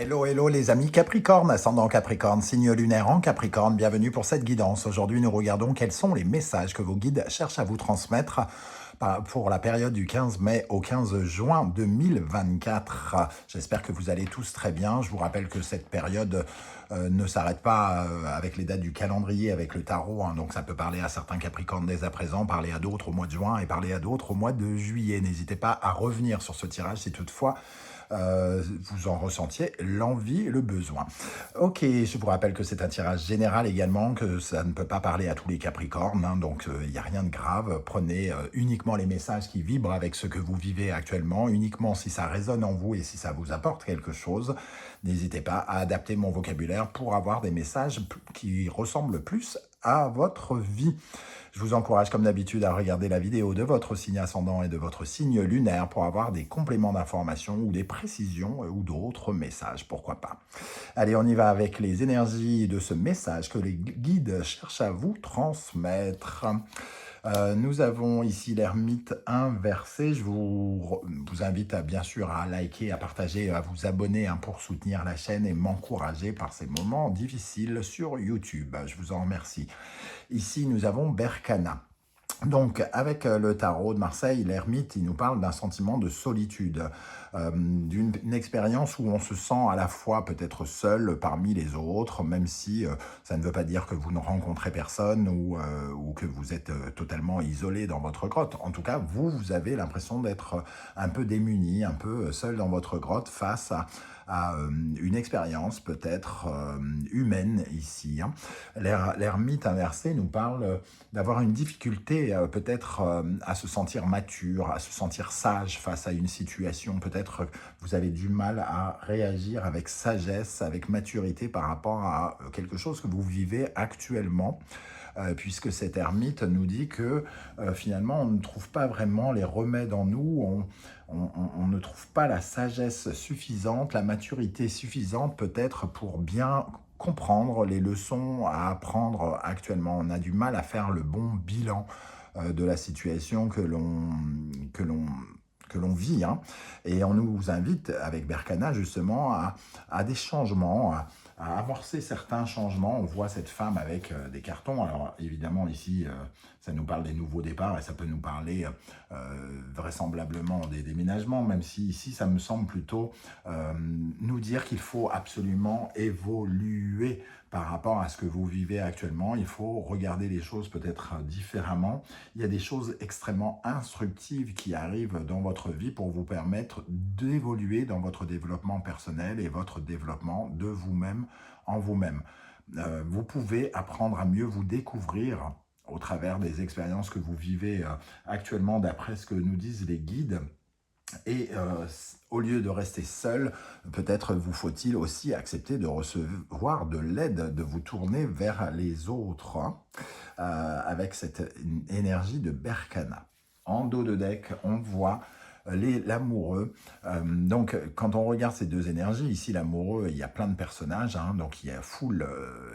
Hello, hello les amis Capricorne, ascendant Capricorne, signe lunaire en Capricorne, bienvenue pour cette guidance. Aujourd'hui nous regardons quels sont les messages que vos guides cherchent à vous transmettre pour la période du 15 mai au 15 juin 2024. J'espère que vous allez tous très bien. Je vous rappelle que cette période ne s'arrête pas avec les dates du calendrier, avec le tarot, hein. Donc ça peut parler à certains Capricornes dès à présent, parler à d'autres au mois de juin et parler à d'autres au mois de juillet. N'hésitez pas à revenir sur ce tirage si toutefois vous en ressentiez l'envie et le besoin. Ok, je vous rappelle que c'est un tirage général également, que ça ne peut pas parler à tous les Capricornes, hein, donc il n'y a rien de grave. Prenez uniquement les messages qui vibrent avec ce que vous vivez actuellement, uniquement si ça résonne en vous et si ça vous apporte quelque chose. N'hésitez pas à adapter mon vocabulaire pour avoir des messages qui ressemblent plus à votre vie. Je vous encourage comme d'habitude à regarder la vidéo de votre signe ascendant et de votre signe lunaire pour avoir des compléments d'information ou des précisions ou d'autres messages, pourquoi pas. Allez, on y va avec les énergies de ce message que les guides cherchent à vous transmettre. Nous avons ici l'ermite inversé. Je vous invite bien sûr à liker, à partager, à vous abonner pour soutenir la chaîne et m'encourager par ces moments difficiles sur YouTube. Je vous en remercie. Ici, nous avons Berkana. Donc, avec le tarot de Marseille, l'ermite, il nous parle d'un sentiment de solitude, d'une expérience où on se sent à la fois peut-être seul parmi les autres, même si ça ne veut pas dire que vous ne rencontrez personne ou que vous êtes totalement isolé dans votre grotte. En tout cas, vous avez l'impression d'être un peu démuni, un peu seul dans votre grotte face à une expérience peut-être humaine ici. Hein. L'ermite inversé nous parle d'avoir une difficulté peut-être à se sentir mature, à se sentir sage face à une situation. Peut-être vous avez du mal à réagir avec sagesse, avec maturité par rapport à quelque chose que vous vivez actuellement. Puisque cet ermite nous dit que finalement on ne trouve pas vraiment les remèdes en nous, on ne trouve pas la sagesse suffisante, la maturité suffisante peut-être pour bien comprendre les leçons à apprendre actuellement. On a du mal à faire le bon bilan de la situation que l'on vit, hein. Et on nous invite avec Berkana justement à des changements, à amorcer certains changements. On voit cette femme avec des cartons. Alors évidemment ici, ça nous parle des nouveaux départs et ça peut nous parler vraisemblablement des déménagements, même si ici, ça me semble plutôt nous dire qu'il faut absolument évoluer par rapport à ce que vous vivez actuellement. Il faut regarder les choses peut-être différemment. Il y a des choses extrêmement instructives qui arrivent dans votre vie pour vous permettre d'évoluer dans votre développement personnel et votre développement de vous-même en vous-même. Vous pouvez apprendre à mieux vous découvrir au travers des expériences que vous vivez actuellement, d'après ce que nous disent les guides. Et au lieu de rester seul, peut-être vous faut-il aussi accepter de recevoir de l'aide, de vous tourner vers les autres, hein, avec cette énergie de Berkana. En dos de deck, on voit l'amoureux. Donc, quand on regarde ces deux énergies, ici, l'amoureux, il y a plein de personnages, hein, donc il y a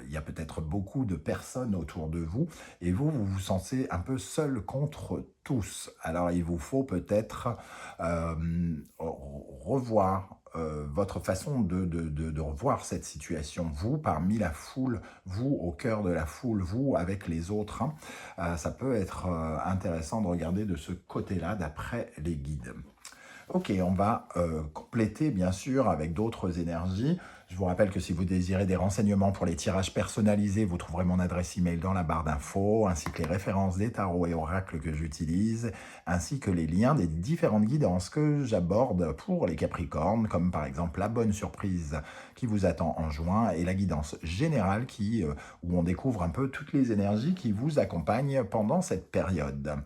il y a peut-être beaucoup de personnes autour de vous, et vous vous sentez un peu seul contre tous. Alors, il vous faut peut-être revoir votre façon de revoir cette situation, vous parmi la foule, vous au cœur de la foule, vous avec les autres, hein. Ça peut être intéressant de regarder de ce côté-là d'après les guides. Ok, on va compléter bien sûr avec d'autres énergies. Je vous rappelle que si vous désirez des renseignements pour les tirages personnalisés, vous trouverez mon adresse email dans la barre d'infos, ainsi que les références des tarots et oracles que j'utilise, ainsi que les liens des différentes guidances que j'aborde pour les Capricornes, comme par exemple la bonne surprise qui vous attend en juin et la guidance générale où on découvre un peu toutes les énergies qui vous accompagnent pendant cette période.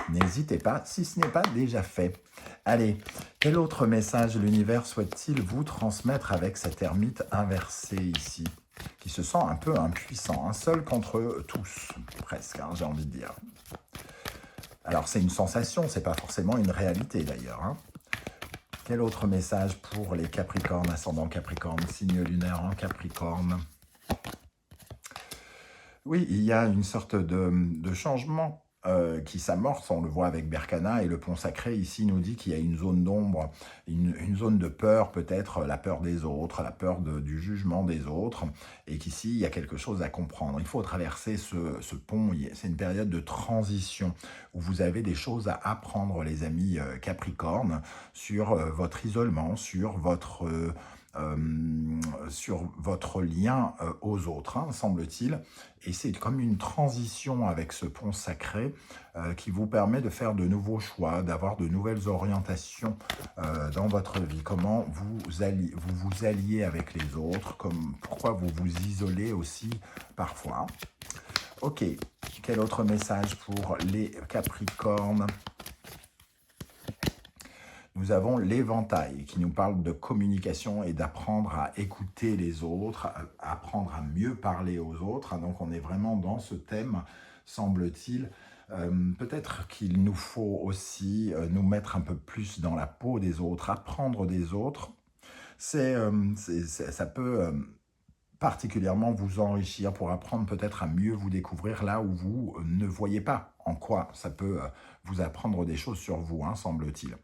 N'hésitez pas si ce n'est pas déjà fait. Allez, quel autre message l'univers souhaite-t-il vous transmettre avec cet ermite inversé ici, qui se sent un peu impuissant, seul contre tous, presque, hein, j'ai envie de dire. Alors c'est une sensation, c'est pas forcément une réalité d'ailleurs, hein. Quel autre message pour les Capricornes, ascendant Capricorne, signe lunaire en Capricorne? Oui, il y a une sorte de changement qui s'amorce, on le voit avec Berkana, et le pont sacré ici nous dit qu'il y a une zone d'ombre, une zone de peur, peut-être la peur des autres, la peur du jugement des autres, et qu'ici il y a quelque chose à comprendre. Il faut traverser ce pont, c'est une période de transition, où vous avez des choses à apprendre, les amis Capricorne, sur votre isolement, sur votre lien aux autres, hein, semble-t-il. Et c'est comme une transition avec ce pont sacré qui vous permet de faire de nouveaux choix, d'avoir de nouvelles orientations dans votre vie. Comment vous alliez avec les autres, pourquoi vous vous isolez aussi parfois. Ok, quel autre message pour les Capricornes ? Nous avons l'éventail qui nous parle de communication et d'apprendre à écouter les autres, apprendre à mieux parler aux autres. Donc on est vraiment dans ce thème, semble-t-il. Peut-être qu'il nous faut aussi nous mettre un peu plus dans la peau des autres, apprendre des autres. Ça peut particulièrement vous enrichir pour apprendre peut-être à mieux vous découvrir là où vous ne voyez pas en quoi ça peut vous apprendre des choses sur vous, hein, semble-t-il.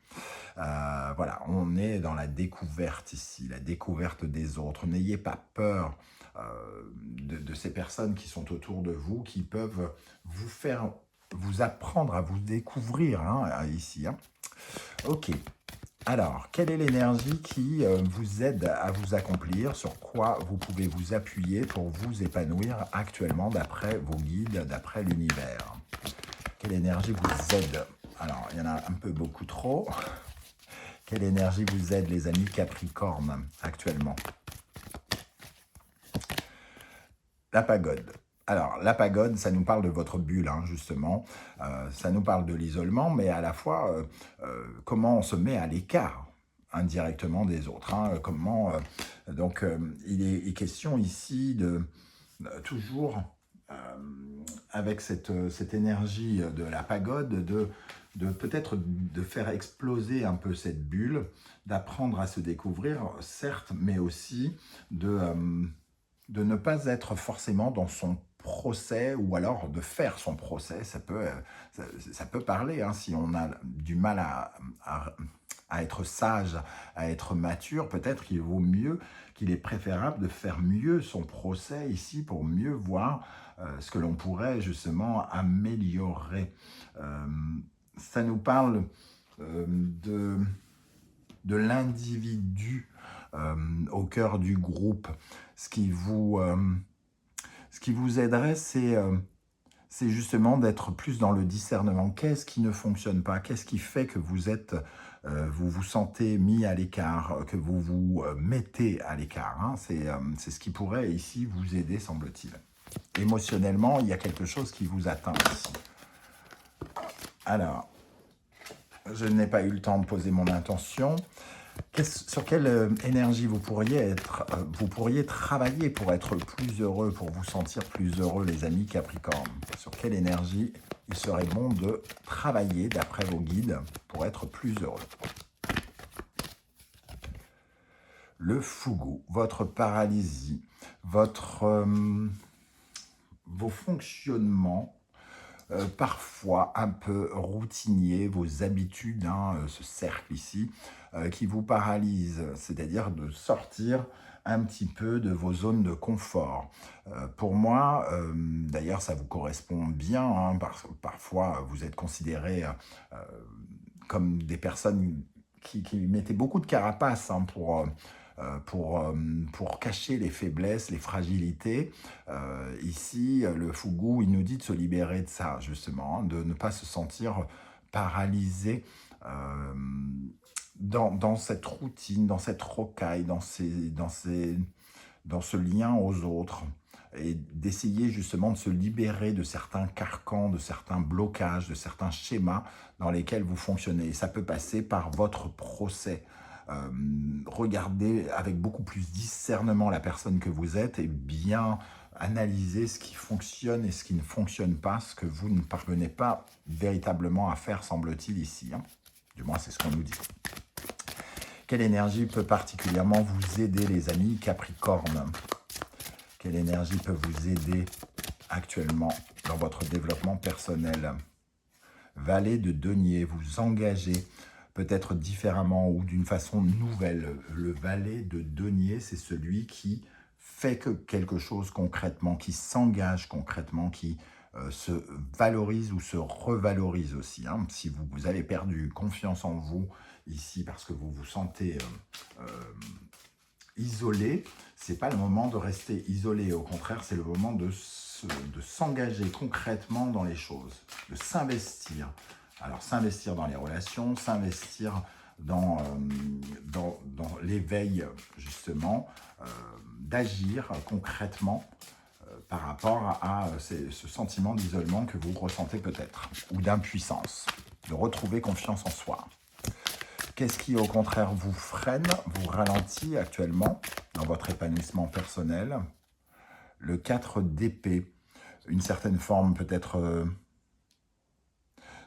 Voilà, on est dans la découverte ici, la découverte des autres. N'ayez pas peur de ces personnes qui sont autour de vous, qui peuvent vous apprendre à vous découvrir, hein, ici. Hein. Ok. Alors, quelle est l'énergie qui vous aide à vous accomplir? Sur quoi vous pouvez vous appuyer pour vous épanouir actuellement d'après vos guides, d'après l'univers? Quelle énergie vous aide? Alors, il y en a un peu beaucoup trop. Quelle énergie vous aide, les amis Capricorne, actuellement? La pagode. Alors, la pagode, ça nous parle de votre bulle, hein, justement. Ça nous parle de l'isolement, mais à la fois, comment on se met à l'écart indirectement des autres. Hein, il est question ici de toujours, avec cette énergie de la pagode, de peut-être de faire exploser un peu cette bulle, d'apprendre à se découvrir, certes, mais aussi de ne pas être forcément dans son procès, ou alors de faire son procès. Ça peut parler, hein, si on a du mal à être sage, à être mature, peut-être qu'il est préférable de faire mieux son procès ici pour mieux voir ce que l'on pourrait justement améliorer. Ça nous parle de l'individu au cœur du groupe. Ce qui vous aiderait, c'est justement d'être plus dans le discernement. Qu'est-ce qui ne fonctionne pas? Qu'est-ce qui fait que vous vous sentez mis à l'écart, que vous vous mettez à l'écart, hein? C'est ce qui pourrait ici vous aider, semble-t-il. Émotionnellement, il y a quelque chose qui vous atteint ici. Alors, je n'ai pas eu le temps de poser mon intention. Sur quelle énergie vous pourriez travailler pour être plus heureux, pour vous sentir plus heureux, les amis Capricorne? Sur quelle énergie il serait bon de travailler, d'après vos guides, pour être plus heureux? Le fougou, votre paralysie, vos fonctionnements, parfois un peu routiniers, vos habitudes, hein, ce cercle ici, qui vous paralyse, c'est-à-dire de sortir un petit peu de vos zones de confort. Pour moi, d'ailleurs, ça vous correspond bien, hein, parfois vous êtes considérés comme des personnes qui mettaient beaucoup de carapace, hein, pour cacher les faiblesses, les fragilités. Ici, le fougou, il nous dit de se libérer de ça, justement, hein, de ne pas se sentir paralysé dans cette routine, dans cette rocaille, dans ce lien aux autres, et d'essayer justement de se libérer de certains carcans, de certains blocages, de certains schémas dans lesquels vous fonctionnez. Et ça peut passer par votre procès. Regardez avec beaucoup plus discernement la personne que vous êtes et bien analyser ce qui fonctionne et ce qui ne fonctionne pas, ce que vous ne parvenez pas véritablement à faire, semble-t-il, ici. Hein. Du moins, c'est ce qu'on nous dit. Quelle énergie peut particulièrement vous aider, les amis Capricorne? Quelle énergie peut vous aider actuellement dans votre développement personnel? Valet de denier, vous engagez peut-être différemment ou d'une façon nouvelle. Le valet de denier, c'est celui qui fait quelque chose concrètement, qui s'engage concrètement, qui se valorise ou se revalorise aussi. Hein. Si vous avez perdu confiance en vous ici parce que vous vous sentez isolé, c'est pas le moment de rester isolé. Au contraire, c'est le moment de s'engager concrètement dans les choses, de s'investir. Alors, s'investir dans les relations, s'investir dans l'éveil, justement, d'agir concrètement par rapport à ce sentiment d'isolement que vous ressentez peut-être, ou d'impuissance, de retrouver confiance en soi. Qu'est-ce qui, au contraire, vous freine, vous ralentit actuellement dans votre épanouissement personnel? Le 4 d'épée, une certaine forme peut-être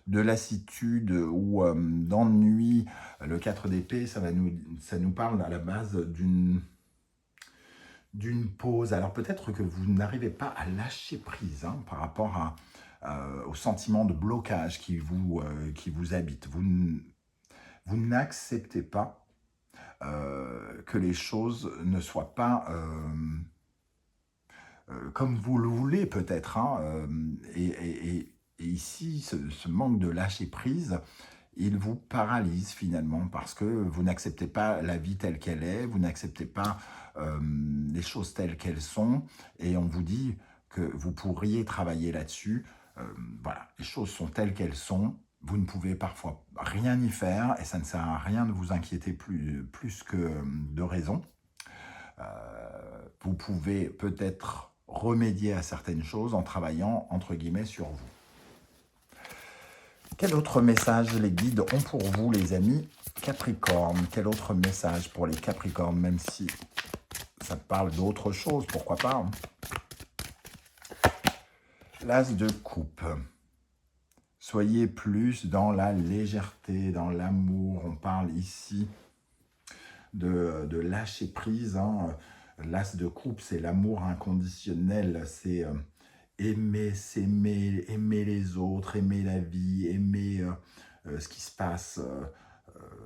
de lassitude ou d'ennui. Le 4 d'épée, ça nous parle à la base d'une pause. Alors peut-être que vous n'arrivez pas à lâcher prise hein, par rapport au sentiment de blocage qui vous habite. Vous n'acceptez pas que les choses ne soient pas comme vous le voulez peut-être. Hein, et ici, ce manque de lâcher prise, il vous paralyse finalement parce que vous n'acceptez pas la vie telle qu'elle est, vous n'acceptez pas les choses telles qu'elles sont, et on vous dit que vous pourriez travailler là-dessus. Voilà, les choses sont telles qu'elles sont, vous ne pouvez parfois rien y faire, et ça ne sert à rien de vous inquiéter plus que de raison. Vous pouvez peut-être remédier à certaines choses en travaillant, entre guillemets, sur vous. Quel autre message les guides ont pour vous, les amis Capricorne? Quel autre message pour les Capricornes, même si ça parle d'autre chose, pourquoi pas hein. L'As de coupe. Soyez plus dans la légèreté, dans l'amour. On parle ici de lâcher prise. Hein. L'As de coupe, c'est l'amour inconditionnel. C'est aimer, s'aimer, aimer les autres, aimer la vie, aimer ce qui se passe,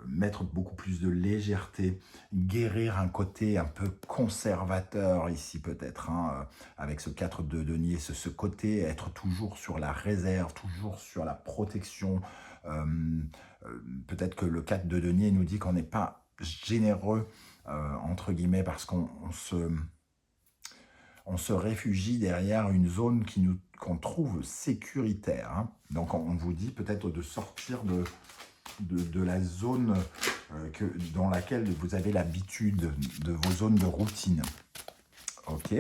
mettre beaucoup plus de légèreté, guérir un côté un peu conservateur ici peut-être, hein, avec ce 4 de denier, ce côté, être toujours sur la réserve, toujours sur la protection. Peut-être que le 4 de denier nous dit qu'on n'est pas généreux, entre guillemets, parce qu'on se réfugie derrière une zone qu'on trouve sécuritaire. Hein. Donc on vous dit peut-être de sortir de la zone dans laquelle vous avez l'habitude, de vos zones de routine. Ok,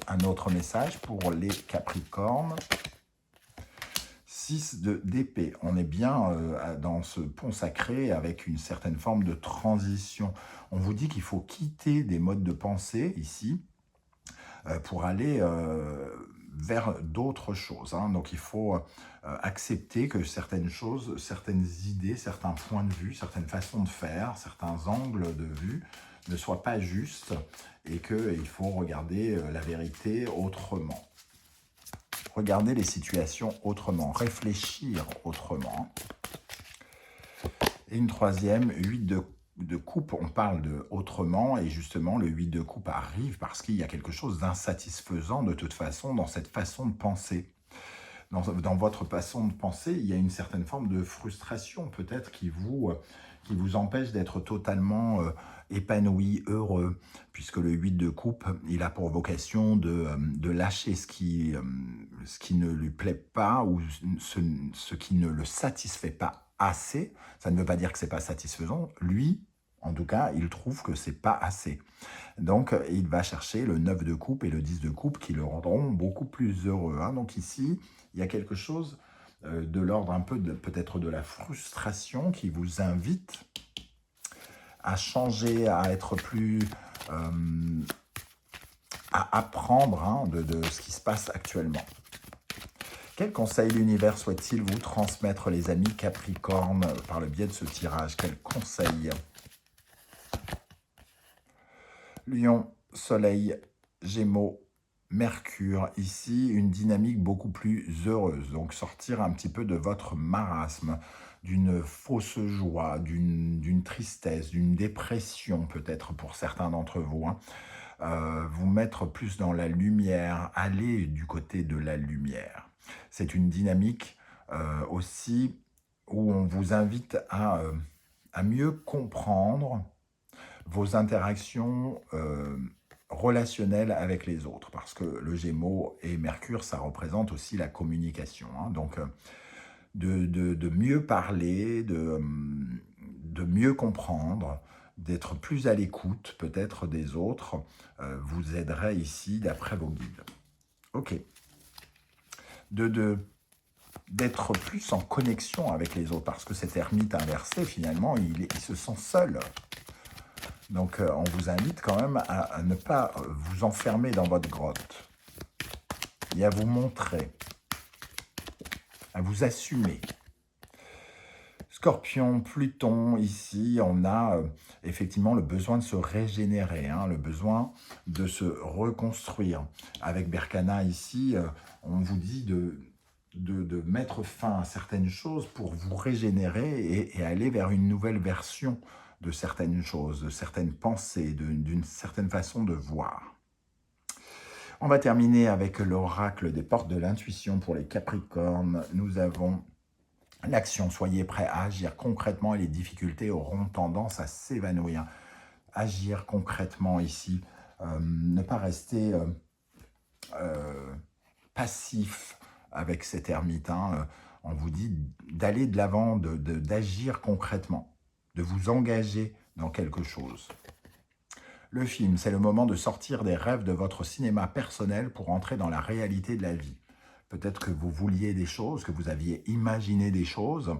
un autre message pour les Capricornes. 6 d'épée. On est bien dans ce pont sacré avec une certaine forme de transition. On vous dit qu'il faut quitter des modes de pensée ici pour aller vers d'autres choses. Hein. Donc il faut accepter que certaines choses, certaines idées, certains points de vue, certaines façons de faire, certains angles de vue ne soient pas justes et qu'il faut regarder la vérité autrement. Regarder les situations autrement, réfléchir autrement. Et une troisième, 8 de coupe, on parle de autrement, et justement le 8 de coupe arrive parce qu'il y a quelque chose d'insatisfaisant de toute façon dans cette façon de penser. Dans votre façon de penser, il y a une certaine forme de frustration peut-être qui vous empêche d'être totalement épanoui, heureux, puisque le 8 de coupe, il a pour vocation de lâcher ce qui ne lui plaît pas ou ce qui ne le satisfait pas assez. Ça ne veut pas dire que c'est pas satisfaisant. Lui, en tout cas, il trouve que c'est pas assez. Donc, il va chercher le 9 de coupe et le 10 de coupe qui le rendront beaucoup plus heureux. Hein. Donc ici, il y a quelque chose de l'ordre un peu peut-être de la frustration qui vous invite à changer, à être plus... à apprendre hein, de ce qui se passe actuellement. Quel conseil l'univers souhaite-t-il vous transmettre, les amis Capricorne, par le biais de ce tirage? Quel conseil? Lion, Soleil, Gémeaux, Mercure, ici, une dynamique beaucoup plus heureuse. Donc, sortir un petit peu de votre marasme, d'une fausse joie, d'une tristesse, d'une dépression peut-être pour certains d'entre vous, hein. Vous mettre plus dans la lumière, aller du côté de la lumière. C'est une dynamique aussi où on vous invite à mieux comprendre vos interactions relationnelles avec les autres, parce que le Gémeaux et Mercure, ça représente aussi la communication, hein. Donc, de mieux parler, de mieux comprendre, d'être plus à l'écoute peut-être des autres, vous aiderait ici d'après vos guides. Ok. D'être plus en connexion avec les autres, parce que cet ermite inversé, finalement, il se sent seul. Donc, on vous invite quand même à ne pas vous enfermer dans votre grotte et à vous montrer, à vous assumer. Scorpion, Pluton, ici, on a effectivement le besoin de se régénérer, hein, le besoin de se reconstruire. Avec Berkana, ici, on vous dit de mettre fin à certaines choses pour vous régénérer et aller vers une nouvelle version de certaines choses, de certaines pensées, d'une certaine façon de voir. On va terminer avec l'oracle des portes de l'intuition pour les Capricornes. Nous avons l'action, soyez prêts à agir concrètement et les difficultés auront tendance à s'évanouir. Agir concrètement ici, ne pas rester passif avec cet ermite, hein. On vous dit d'aller de l'avant, d'agir concrètement, de vous engager dans quelque chose. Le film, c'est le moment de sortir des rêves de votre cinéma personnel pour entrer dans la réalité de la vie. Peut-être que vous vouliez des choses, que vous aviez imaginé des choses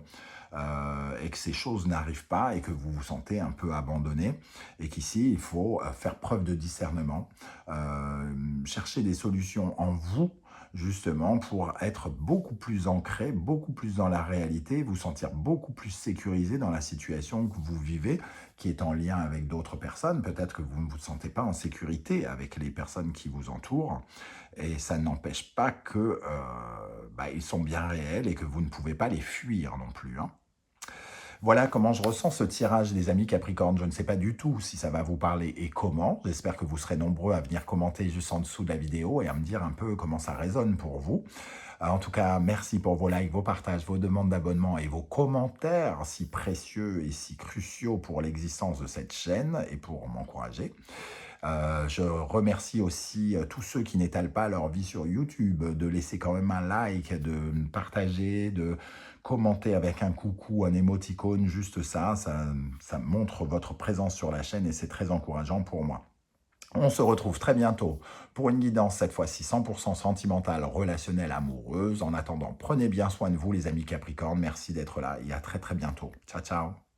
et que ces choses n'arrivent pas et que vous vous sentez un peu abandonné et qu'ici, il faut faire preuve de discernement, chercher des solutions en vous, justement pour être beaucoup plus ancré, beaucoup plus dans la réalité, vous sentir beaucoup plus sécurisé dans la situation que vous vivez, qui est en lien avec d'autres personnes. Peut-être que vous ne vous sentez pas en sécurité avec les personnes qui vous entourent, et ça n'empêche pas que ils sont bien réels et que vous ne pouvez pas les fuir non plus, hein. Voilà comment je ressens ce tirage des amis Capricorne. Je ne sais pas du tout si ça va vous parler et comment. J'espère que vous serez nombreux à venir commenter juste en dessous de la vidéo et à me dire un peu comment ça résonne pour vous. En tout cas, merci pour vos likes, vos partages, vos demandes d'abonnement et vos commentaires si précieux et si cruciaux pour l'existence de cette chaîne et pour m'encourager. Je remercie aussi tous ceux qui n'étalent pas leur vie sur YouTube, de laisser quand même un like, de partager, de commenter avec un coucou, un émoticône, juste ça montre votre présence sur la chaîne et c'est très encourageant pour moi. On se retrouve très bientôt pour une guidance, cette fois-ci 100% sentimentale, relationnelle, amoureuse. En attendant, prenez bien soin de vous les amis Capricornes. Merci d'être là et à très très bientôt. Ciao, ciao.